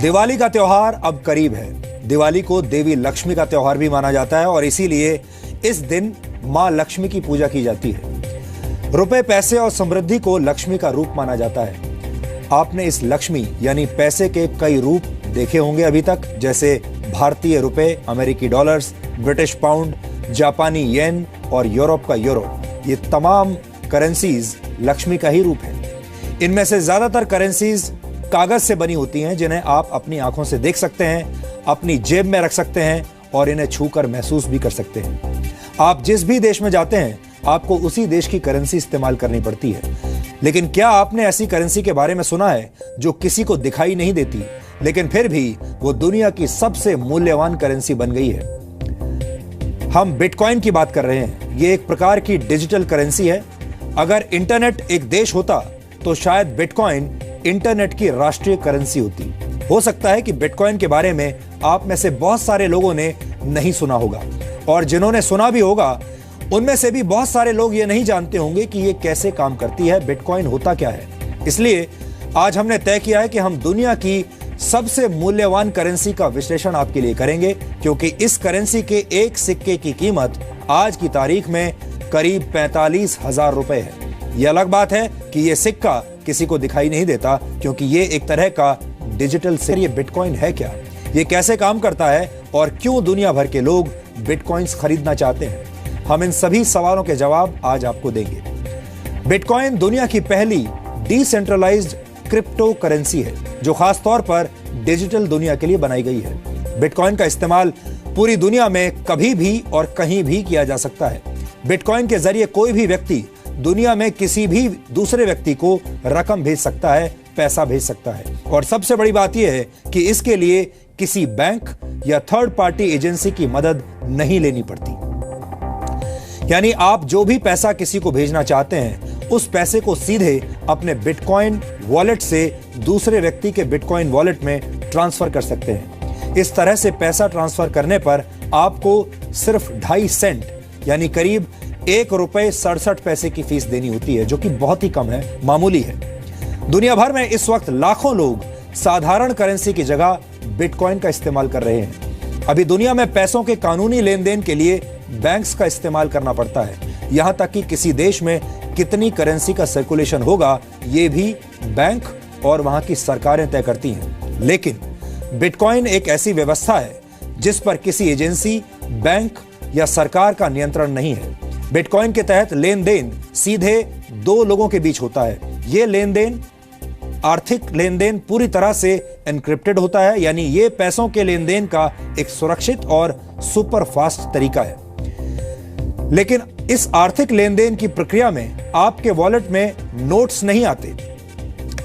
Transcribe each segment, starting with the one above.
दिवाली का त्योहार अब करीब है। दिवाली को देवी लक्ष्मी का त्योहार भी माना जाता है और इसीलिए इस दिन मां लक्ष्मी की पूजा की जाती है। रुपए, पैसे और समृद्धि को लक्ष्मी का रूप माना जाता है। आपने इस लक्ष्मी यानी पैसे के कई रूप देखे होंगे अभी तक, जैसे भारतीय रुपए, अमेरिकी डॉलर्स, ब्रिटिश पाउंड, जापानी येन और यूरोप का यूरो। ये तमाम करेंसीज लक्ष्मी का ही रूप है। इनमें से ज्यादातर करेंसीज कागज से बनी होती हैं, जिन्हें आप अपनी आंखों से देख सकते हैं, अपनी जेब में रख सकते हैं और इन्हें छूकर महसूस भी कर सकते हैं। आप जिस भी देश में जाते हैं, आपको उसी देश की करेंसी इस्तेमाल करनी पड़ती है। लेकिन क्या आपने ऐसी करेंसी के बारे में सुना है जो किसी को दिखाई नहीं देती, लेकिन फिर भी वो दुनिया की सबसे मूल्यवान करेंसी बन गई है? हम बिटकॉइन की बात कर रहे हैं। ये एक प्रकार की डिजिटल करेंसी है। अगर इंटरनेट एक देश होता तो शायद बिटकॉइन इंटरनेट की राष्ट्रीय करेंसी होती। हो सकता है कि बिटकॉइन के बारे में आप में से बहुत सारे लोगों ने नहीं सुना होगा, और जिन्होंने सुना भी होगा उनमें से भी बहुत सारे लोग ये नहीं जानते होंगे कि ये कैसे काम करती है, बिटकॉइन होता क्या है। इसलिए आज हमने तय किया है कि हम दुनिया की सबसे मूल्यवान करेंसी का विश्लेषण आपके लिए करेंगे, क्योंकि इस करेंसी के एक सिक्के की कीमत आज की तारीख में करीब 45,000 रुपए है। यह अलग बात है कि यह सिक्का किसी को दिखाई नहीं देता, क्योंकि ये एक तरह का डिजिटल सिक्का। ये बिटकॉइन है क्या, ये कैसे काम करता है और क्यों दुनिया भर के लोग बिटकॉइंस खरीदना चाहते हैं, हम इन सभी सवालों के जवाब आज आपको देंगे। बिटकॉइन दुनिया की पहली डिसेंट्रलाइज्ड क्रिप्टो करेंसी है, जो खास तौर पर डिजिटल दुनिया के लिए बनाई गई है। बिटकॉइन का इस्तेमाल पूरी दुनिया में कभी भी और कहीं भी किया जा सकता है। बिटकॉइन के जरिए कोई भी व्यक्ति दुनिया में किसी भी दूसरे व्यक्ति को रकम भेज सकता है, पैसा भेज सकता है। और सबसे बड़ी बात यह है कि इसके लिए किसी बैंक या थर्ड पार्टी एजेंसी की मदद नहीं लेनी पड़ती। यानी आप जो भी पैसा किसी को भेजना चाहते हैं, उस पैसे को सीधे अपने बिटकॉइन वॉलेट से दूसरे व्यक्ति के बिटकॉइन वॉलेट में ट्रांसफर कर सकते हैं। इस तरह से पैसा ट्रांसफर करने पर आपको सिर्फ 2.5 सेंट यानी करीब ₹1.67 की फीस देनी होती है, जो कि बहुत ही कम है, मामूली है। दुनिया भर में इस वक्त लाखों लोग साधारण करेंसी की जगह बिटकॉइन का इस्तेमाल कर रहे हैं। अभी दुनिया में पैसों के कानूनी लेन देन के लिए बैंक्स का इस्तेमाल करना पड़ता है। यहां तक कि किसी देश में कितनी करेंसी का सर्कुलेशन होगा, ये भी बैंक और वहां की सरकारें तय करती हैं। लेकिन बिटकॉइन एक ऐसी व्यवस्था है जिस पर किसी एजेंसी, बैंक या सरकार का नियंत्रण नहीं है। बिटकॉइन के तहत लेन देन सीधे दो लोगों के बीच होता है। यह लेन देन, आर्थिक लेन देन, पूरी तरह से एनक्रिप्टेड होता है, यानी यह पैसों के लेन देन का एक सुरक्षित और सुपर फास्ट तरीका है। लेकिन इस आर्थिक लेन देन की प्रक्रिया में आपके वॉलेट में नोट्स नहीं आते,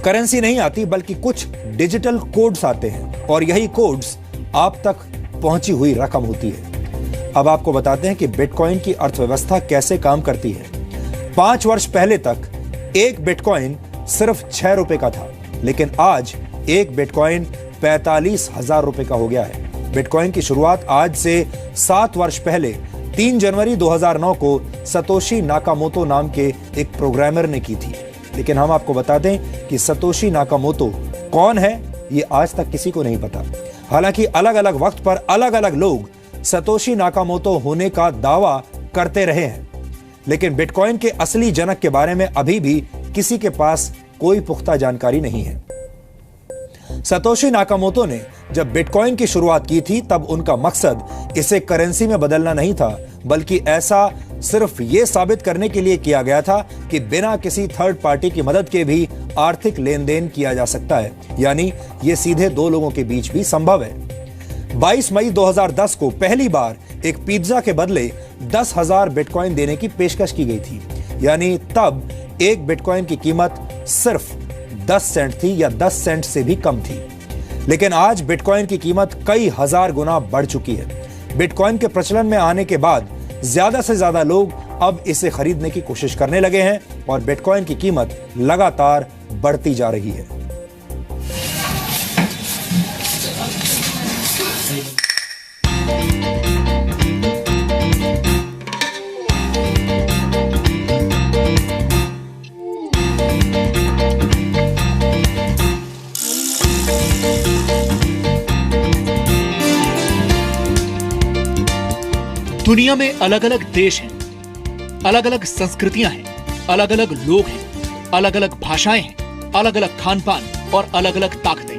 करेंसी नहीं आती, बल्कि कुछ डिजिटल कोड्स आते हैं, और यही कोड्स आप तक पहुंची हुई रकम होती है। अब आपको बताते हैं कि बिटकॉइन की अर्थव्यवस्था कैसे काम करती है। 5 वर्ष पहले तक एक बिटकॉइन सिर्फ 6 रुपए का था, लेकिन आज एक बिटकॉइन 45,000 रुपए का हो गया है। बिटकॉइन की शुरुआत आज से 7 वर्ष पहले 3 जनवरी 2009 को सतोशी नाकामोतो नाम के एक प्रोग्रामर ने की थी। लेकिन हम आपको बता दें कि सतोशी नाकामोतो कौन है, ये आज तक किसी को नहीं पता। हालांकि अलग अलग वक्त पर अलग अलग लोग सतोशी नाकामोतो होने का दावा करते रहे हैं, लेकिन बिटकॉइन के असली जनक के बारे में अभी भी किसी के पास कोई पुख्ता जानकारी नहीं है। सतोशी नाकामोतो ने जब बिटकॉइन की शुरुआत की थी, तब उनका मकसद इसे करेंसी में बदलना नहीं था, बल्कि ऐसा सिर्फ यह साबित करने के लिए किया गया था कि बिना किसी थर्ड पार्टी की मदद के भी आर्थिक लेन देन किया जा सकता है, यानी यह सीधे दो लोगों के बीच भी संभव है। 22 मई 2010 को पहली बार एक पिज्जा के बदले 10,000 बिटकॉइन देने की पेशकश की गई थी, यानी तब एक बिटकॉइन की कीमत सिर्फ 10 सेंट थी, या 10 सेंट से भी कम थी। लेकिन आज बिटकॉइन की कीमत कई हजार गुना बढ़ चुकी है। बिटकॉइन के प्रचलन में आने के बाद ज्यादा से ज्यादा लोग अब इसे खरीदने की कोशिश करने लगे हैं, और बिटकॉइन की कीमत लगातार बढ़ती जा रही है। दुनिया में अलग अलग देश हैं, अलग अलग संस्कृतियां हैं, अलग अलग लोग हैं, अलग अलग भाषाएं हैं, अलग अलग खान पान और अलग अलग ताकतें।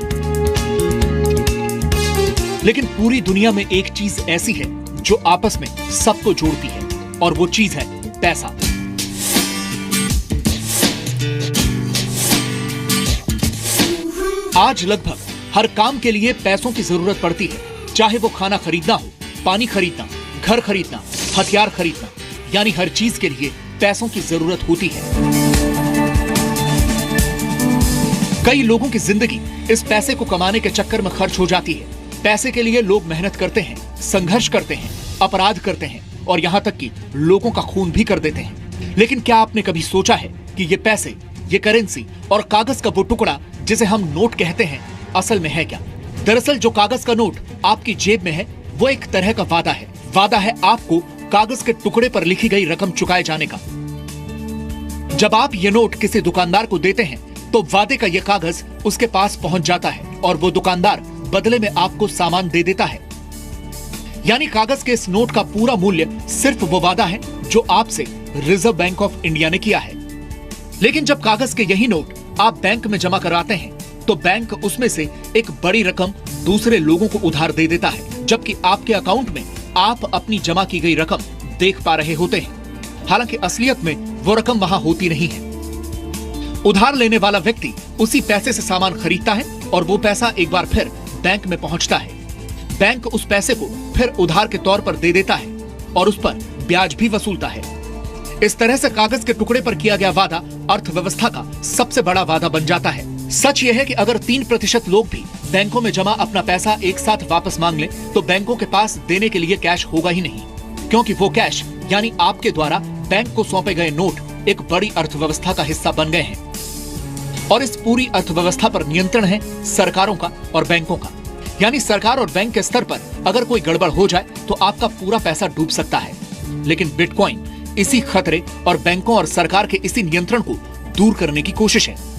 लेकिन पूरी दुनिया में एक चीज ऐसी है जो आपस में सबको जोड़ती है, और वो चीज है पैसा। आज लगभग हर काम के लिए पैसों की जरूरत पड़ती है, चाहे वो खाना खरीदना हो, पानी खरीदना, घर खरीदना, हथियार खरीदना, यानी हर चीज के लिए पैसों की जरूरत होती है। कई लोगों की जिंदगी इस पैसे को कमाने के चक्कर में खर्च हो जाती है। पैसे के लिए लोग मेहनत करते हैं, संघर्ष करते हैं, अपराध करते हैं और यहाँ तक कि लोगों का खून भी कर देते हैं। लेकिन क्या आपने कभी सोचा है कि ये पैसे, ये करेंसी और कागज का वो टुकड़ा जिसे हम नोट कहते हैं, असल में है क्या? दरअसल जो कागज का नोट आपकी जेब में है वो एक तरह का वादा है। वादा है आपको कागज के टुकड़े पर लिखी गई रकम चुकाए जाने का। जब आप ये नोट किसी दुकानदार को देते हैं तो वादे का ये कागज उसके पास पहुंच जाता है और वो दुकानदार बदले में आपको सामान दे देता है। यानी कागज के इस नोट का पूरा मूल्य सिर्फ वो वादा है जो आपसे रिजर्व बैंक ऑफ इंडिया ने किया है। लेकिन जब कागज के यही नोट आप बैंक में जमा कराते हैं तो बैंक उसमें से एक बड़ी रकम दूसरे लोगों को उधार दे देता है, जबकि आपके अकाउंट में आप अपनी जमा की गई रकम देख पा रहे होते हैं। हालांकि असलियत में वो रकम वहां होती नहीं है। उधार लेने वाला व्यक्ति उसी पैसे से सामान खरीदता है और वो पैसा एक बार फिर बैंक में पहुंचता है। बैंक उस पैसे को फिर उधार के तौर पर दे देता है और उस पर ब्याज भी वसूलता है। इस तरह से कागज के टुकड़े पर किया गया वादा अर्थव्यवस्था का सबसे बड़ा वादा बन जाता है। सच यह है कि अगर 3% लोग भी बैंकों में जमा अपना पैसा एक साथ वापस मांग लें तो बैंकों के पास देने के लिए कैश होगा ही नहीं, क्योंकि वो कैश यानी आपके द्वारा बैंक को सौंपे गए नोट एक बड़ी अर्थव्यवस्था का हिस्सा बन गए हैं। और इस पूरी अर्थव्यवस्था पर नियंत्रण है सरकारों का और बैंकों का। यानी सरकार और बैंक के स्तर पर अगर कोई गड़बड़ हो जाए तो आपका पूरा पैसा डूब सकता है। लेकिन बिटकॉइन इसी खतरे और बैंकों और सरकार के इसी नियंत्रण को दूर करने की कोशिश है।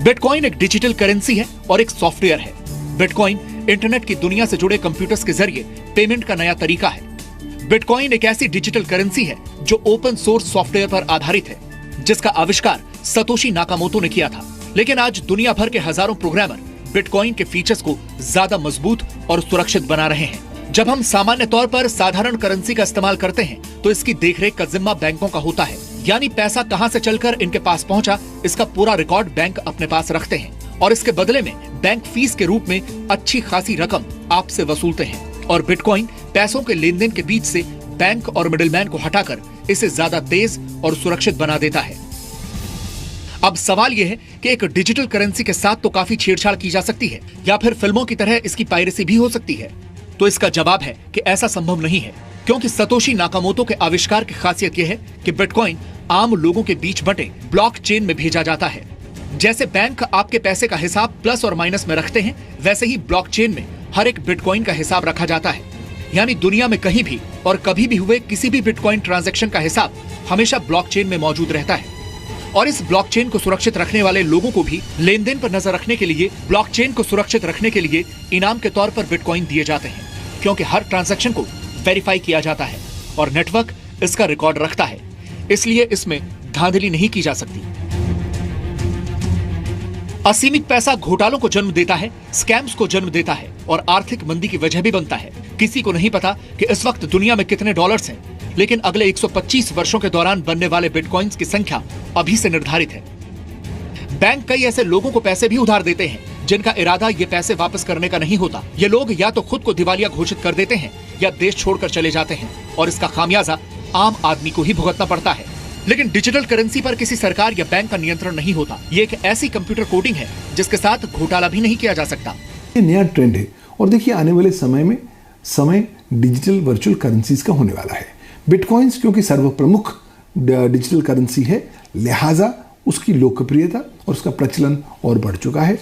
बिटकॉइन एक डिजिटल करेंसी है और एक सॉफ्टवेयर है। बिटकॉइन इंटरनेट की दुनिया से जुड़े कंप्यूटर्स के जरिए पेमेंट का नया तरीका है। बिटकॉइन एक ऐसी डिजिटल करेंसी है जो ओपन सोर्स सॉफ्टवेयर पर आधारित है, जिसका आविष्कार सतोशी नाकामोटो ने किया था। लेकिन आज दुनिया भर के हजारों प्रोग्रामर बिटकॉइन के फीचर्स को ज्यादा मजबूत और सुरक्षित बना रहे हैं। जब हम सामान्य तौर पर साधारण करेंसी का इस्तेमाल करते हैं तो इसकी देखरेख का जिम्मा बैंकों का होता है। यानी पैसा कहां से चलकर इनके पास पहुंचा, इसका पूरा रिकॉर्ड बैंक अपने पास रखते हैं और इसके बदले में बैंक फीस के रूप में अच्छी खासी रकम आपसे वसूलते हैं। और बिटकॉइन पैसों के लेन देन के बीच से बैंक और मिडिलमैन को हटाकर इसे ज्यादा तेज और सुरक्षित बना देता है। अब सवाल यह है कि एक डिजिटल करेंसी के साथ तो काफी छेड़छाड़ की जा सकती है, या फिर फिल्मों की तरह इसकी पायरेसी भी हो सकती है। तो इसका जवाब है कि ऐसा संभव नहीं है, क्योंकि सतोशी नाकामोटो के आविष्कार की खासियत यह है कि बिटकॉइन आम लोगों के बीच बंटे ब्लॉकचेन में भेजा जाता है। जैसे बैंक आपके पैसे का हिसाब प्लस और माइनस में रखते हैं, वैसे ही ब्लॉकचेन में हर एक बिटकॉइन का हिसाब रखा जाता है। यानी दुनिया में कहीं भी और कभी भी हुए किसी भी बिटकॉइन ट्रांजैक्शन का हिसाब हमेशा ब्लॉकचेन में मौजूद रहता है। और इस ब्लॉकचेन को सुरक्षित रखने वाले लोगों को भी लेन देन पर नजर रखने के लिए, ब्लॉकचेन को सुरक्षित रखने के लिए इनाम के तौर पर बिटकॉइन दिए जाते हैं, क्योंकि हर ट्रांजैक्शन को वेरीफाई किया जाता है और नेटवर्क इसका रिकॉर्ड रखता है। इसलिए इसमें धांधली नहीं की जा सकती। असीमित पैसा घोटालों को जन्म देता है, स्कैम्स को जन्म देता है और आर्थिक मंदी की वजह भी बनता है। किसी को नहीं पता कि इस वक्त दुनिया में कितने डॉलर्स हैं, लेकिन अगले 125 वर्षों के दौरान बनने वाले बिटकॉइंस की संख्या अभी से निर्धारित है। बैंक कई ऐसे लोगों को पैसे भी उधार देते हैं जिनका इरादा ये पैसे वापस करने का नहीं होता। ये लोग या तो खुद को दिवालिया घोषित कर देते हैं या देश छोड़कर चले जाते हैं और इसका खामियाजा आम आदमी को ही भुगतना पड़ता है। लेकिन डिजिटल करेंसी पर किसी सरकार या बैंक का नियंत्रण नहीं होता। ये एक ऐसी कंप्यूटर कोडिंग है जिसके साथ घोटाला भी नहीं किया जा सकता। ये नया ट्रेंड है और देखिए आने वाले समय में डिजिटल वर्चुअल करेंसीज का होने वाला है। बिटकॉइंस क्योंकि सर्वप्रमुख डिजिटल करेंसी है, लिहाजा उसकी लोकप्रियता और उसका प्रचलन और बढ़ चुका है।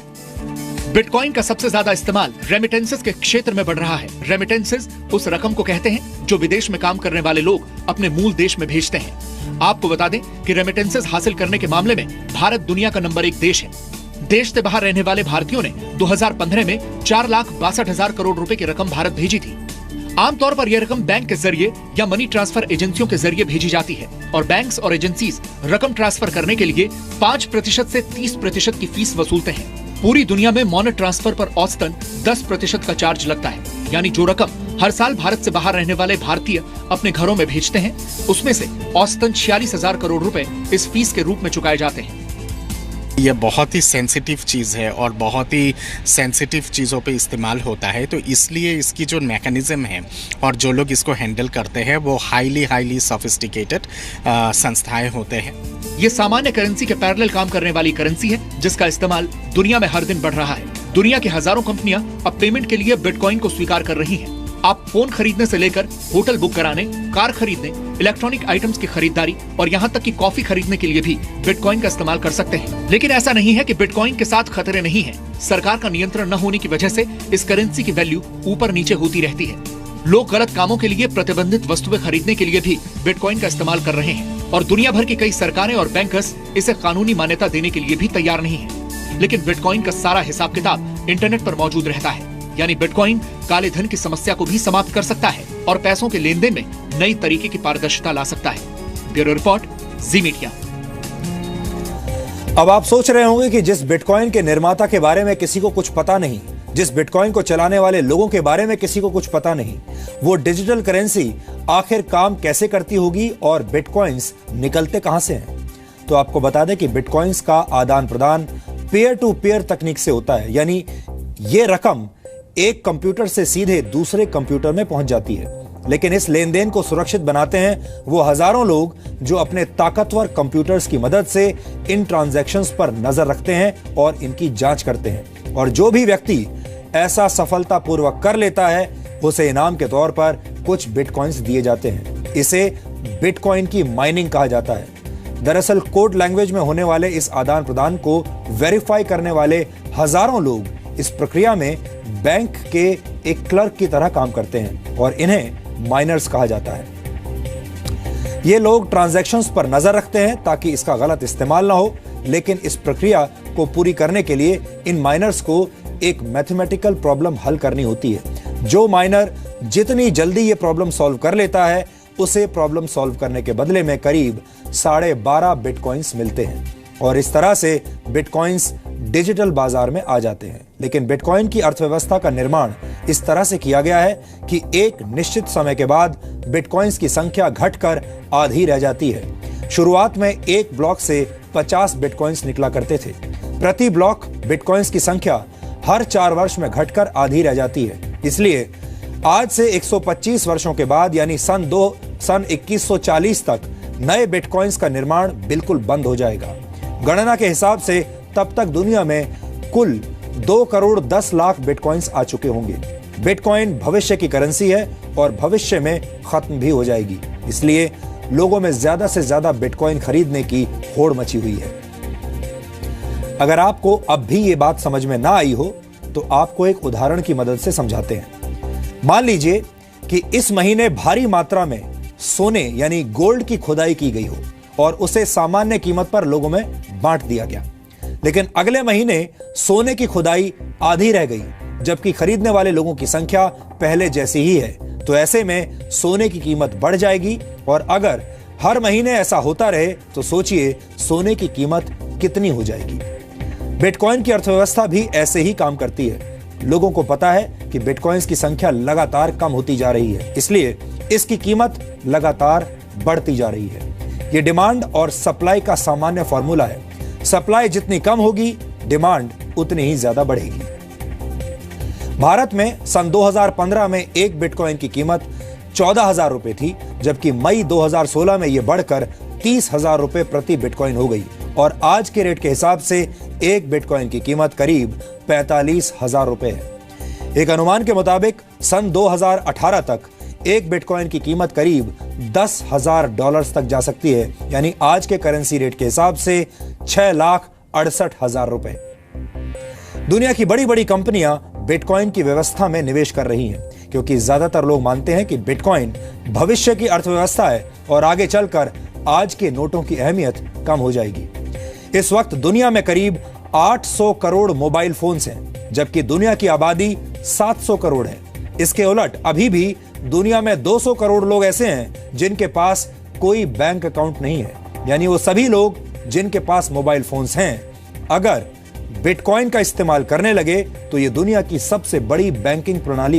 बिटकॉइन का सबसे ज्यादा इस्तेमाल रेमिटेंसेस के क्षेत्र में बढ़ रहा है। रेमिटेंसेस उस रकम को कहते हैं जो विदेश में काम करने वाले लोग अपने मूल देश में भेजते हैं। आपको बता दें कि रेमिटेंसेस हासिल करने के मामले में भारत दुनिया का नंबर 1 देश है। देश से बाहर रहने वाले भारतीयों ने 2015 में 4,62,000 करोड़ रुपए की रकम भारत भेजी थी। आमतौर पर यह रकम बैंक के जरिए या मनी ट्रांसफर एजेंसियों के जरिए भेजी जाती है और बैंक्स और एजेंसीज रकम ट्रांसफर करने के लिए 5% से 30% की फीस वसूलते हैं। पूरी दुनिया में मनी ट्रांसफर पर औसतन 10% का चार्ज लगता है, यानी जो रकम हर साल भारत से बाहर रहने वाले भारतीय अपने घरों में भेजते हैं, उसमें से औसतन 46,000 करोड़ रुपए इस फीस के रूप में चुकाए जाते हैं। ये बहुत ही सेंसिटिव चीज़ है और बहुत ही सेंसिटिव चीज़ों पे इस्तेमाल होता है, तो इसलिए इसकी जो मैकेनिज़्म है और जो लोग इसको हैंडल करते हैं वो हाईली सोफिस्टिकेटेड संस्थाएं होते हैं। ये सामान्य करेंसी के पैरेलल काम करने वाली करेंसी है जिसका इस्तेमाल दुनिया में हर दिन बढ़ रहा है। दुनिया की हजारों कंपनियां अब पेमेंट के लिए बिटकॉइन को स्वीकार कर रही हैं। आप फोन खरीदने से लेकर होटल बुक कराने, कार खरीदने, इलेक्ट्रॉनिक आइटम्स की खरीदारी और यहाँ तक कि कॉफी खरीदने के लिए भी बिटकॉइन का इस्तेमाल कर सकते हैं। लेकिन ऐसा नहीं है कि बिटकॉइन के साथ खतरे नहीं हैं। सरकार का नियंत्रण न होने की वजह से इस करेंसी की वैल्यू ऊपर नीचे होती रहती है। लोग गलत कामों के लिए प्रतिबंधित वस्तुएं खरीदने के लिए भी बिटकॉइन का इस्तेमाल कर रहे हैं और दुनिया भर की कई सरकारें और बैंकर्स इसे कानूनी मान्यता देने के लिए भी तैयार नहीं है। लेकिन बिटकॉइन का सारा हिसाब किताब इंटरनेट पर मौजूद रहता है, यानी बिटकॉइन काले धन की समस्या को भी समाप्त कर सकता है और पैसों के लेन देन में नई तरीके की पारदर्शिता ला सकता है। ब्यूरो रिपोर्ट, जी मीडिया। अब आप सोच रहे होंगे कि जिस बिटकॉइन के निर्माता के बारे में किसी को कुछ पता नहीं, जिस बिटकॉइन को चलाने वाले लोगों के बारे में किसी को कुछ पता नहीं, वो डिजिटल करेंसी आखिर काम कैसे करती होगी और बिटकॉइंस निकलते कहां से हैं। तो आपको बता दें कि बिटकॉइंस का आदान प्रदान पीयर टू पीयर तकनीक से होता है, यानी ये रकम एक कंप्यूटर से सीधे दूसरे कंप्यूटर में पहुंच जाती है। लेकिन इस लेन देन को सुरक्षित बनाते हैं वो हजारों लोग जो अपने ताकतवर कंप्यूटर्स की मदद से इन ट्रांजैक्शंस पर नजर रखते हैं और इनकी जांच करते हैं। और जो भी व्यक्ति ऐसा सफलतापूर्वक कर लेता है उसे इनाम के तौर पर कुछ बिटकॉइंस दिए जाते हैं। इसे बिटकॉइन की माइनिंग कहा जाता है। दरअसल कोड लैंग्वेज में होने वाले इस आदान प्रदान को वेरीफाई करने वाले हजारों लोग इस प्रक्रिया में बैंक के एक क्लर्क की तरह काम करते हैं और इन्हें माइनर्स कहा जाता है। ये लोग ट्रांजैक्शंस पर नजर रखते हैं ताकि इसका गलत इस्तेमाल ना हो, लेकिन इस प्रक्रिया को पूरी करने के लिए इन माइनर्स को एक मैथमेटिकल प्रॉब्लम हल करनी होती है। जो माइनर जितनी जल्दी ये प्रॉब्लम सॉल्व कर लेता है उसे प्रॉब्लम सॉल्व करने के बदले में करीब 12.5 बिटकॉइंस मिलते हैं और इस तरह से बिटकॉइंस डिजिटल बाजार में आ जाते हैं। लेकिन बिटकॉइन की अर्थव्यवस्था का निर्माण इस तरह से किया गया है कि एक निश्चित समय के बाद बिटकॉइंस की संख्या घटकर आधी रह जाती है। शुरुआत में एक ब्लॉक से 50 बिटकॉइंस निकला करते थे। प्रति ब्लॉक बिटकॉइंस की संख्या हर 4 वर्ष में घटकर आधी रह जाती है। इसलिए आज से 125 वर्षों के बाद यानी सन 2140 तक नए बिटकॉइंस का निर्माण बिल्कुल बंद हो जाएगा। गणना के हिसाब से तब तक दुनिया में कुल 2 करोड़ 10 लाख बिटकॉइंस आ चुके होंगे। बिटकॉइन भविष्य की करेंसी है और भविष्य में खत्म भी हो जाएगी। इसलिए लोगों में ज्यादा से ज्यादा बिटकॉइन खरीदने की होड़ मची हुई है। अगर आपको अब भी ये बात समझ में ना आई हो तो आपको एक उदाहरण की मदद से समझाते हैं। मान लीजिए कि इस महीने भारी मात्रा में सोने यानी गोल्ड की खुदाई की गई हो और उसे सामान्य कीमत पर लोगों में बांट दिया गया। लेकिन अगले महीने सोने की खुदाई आधी रह गई जबकि खरीदने वाले लोगों की संख्या पहले जैसी ही है। तो ऐसे में सोने की कीमत बढ़ जाएगी और अगर हर महीने ऐसा होता रहे तो सोचिए सोने की कीमत कितनी हो जाएगी। बिटकॉइन की अर्थव्यवस्था भी ऐसे ही काम करती है। लोगों को पता है कि बिटकॉइंस की संख्या लगातार कम होती जा रही है, इसलिए इसकी कीमत लगातार बढ़ती जा रही है। यह डिमांड और सप्लाई का सामान्य फॉर्मूला है। सप्लाई जितनी कम होगी डिमांड उतनी ही ज्यादा बढ़ेगी। भारत में सन 2015 में एक बिटकॉइन की कीमत 14,000 रुपए थी, जबकि मई 2016 में यह बढ़कर 30,000 रुपए प्रति बिटकॉइन हो गई और आज के रेट के हिसाब से एक बिटकॉइन की कीमत करीब 45,000 रुपए है। एक अनुमान के मुताबिक सन 2018 तक एक बिटकॉइन की कीमत करीब $10,000 तक जा सकती है, यानी आज के करेंसी रेट के हिसाब से 6,68,000 रुपए। दुनिया की बड़ी बड़ी कंपनियां बिटकॉइन की व्यवस्था में निवेश कर रही हैं क्योंकि ज्यादातर लोग मानते हैं कि बिटकॉइन भविष्य की अर्थव्यवस्था है और आगे चलकर आज के नोटों की अहमियत कम हो जाएगी। इस वक्त दुनिया में करीब 800 करोड़ मोबाइल फोन्स हैं, जबकि दुनिया की आबादी 700 करोड़ है। इसके उलट अभी भी दुनिया में 200 करोड़ लोग ऐसे हैं जिनके पास कोई बैंक अकाउंट नहीं है, यानी वो सभी लोग जिनके पास मोबाइल फोन्स हैं अगर बिटकॉइन का इस्तेमाल करने लगे तो ये दुनिया की सबसे बड़ी बैंकिंग प्रणाली